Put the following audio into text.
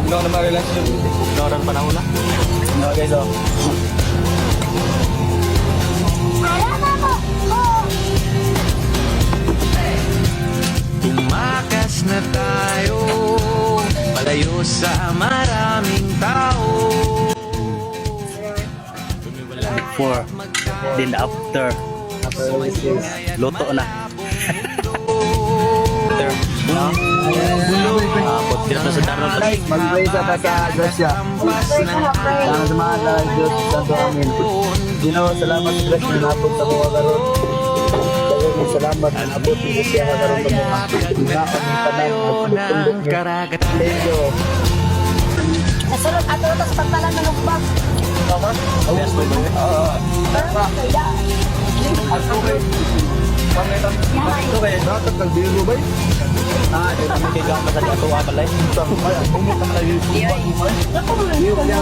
No na ma-relasyon. Noran panahon na. No guys, oh. Tumakas na tayo, palayo sa maraming tao. Before, then after. Luto na. After. Abot dito sa daron. Mag-pray sa grasya. Ang sumada Diyos Santo Amin. Ginoo, salamat sa grasya na abot sa mga karon. Daghang salamat na abot ni siya karon sa mga naon ni tanan Ng karagatan. Thank you. Nasulot ato ito sa pagtalan ng lukbang. Yes, boy. Dapat nagbigo ba? Ah, ito kami kay Gama sa ato balay. Bumit naman na yun. Iyoy. Yun lang.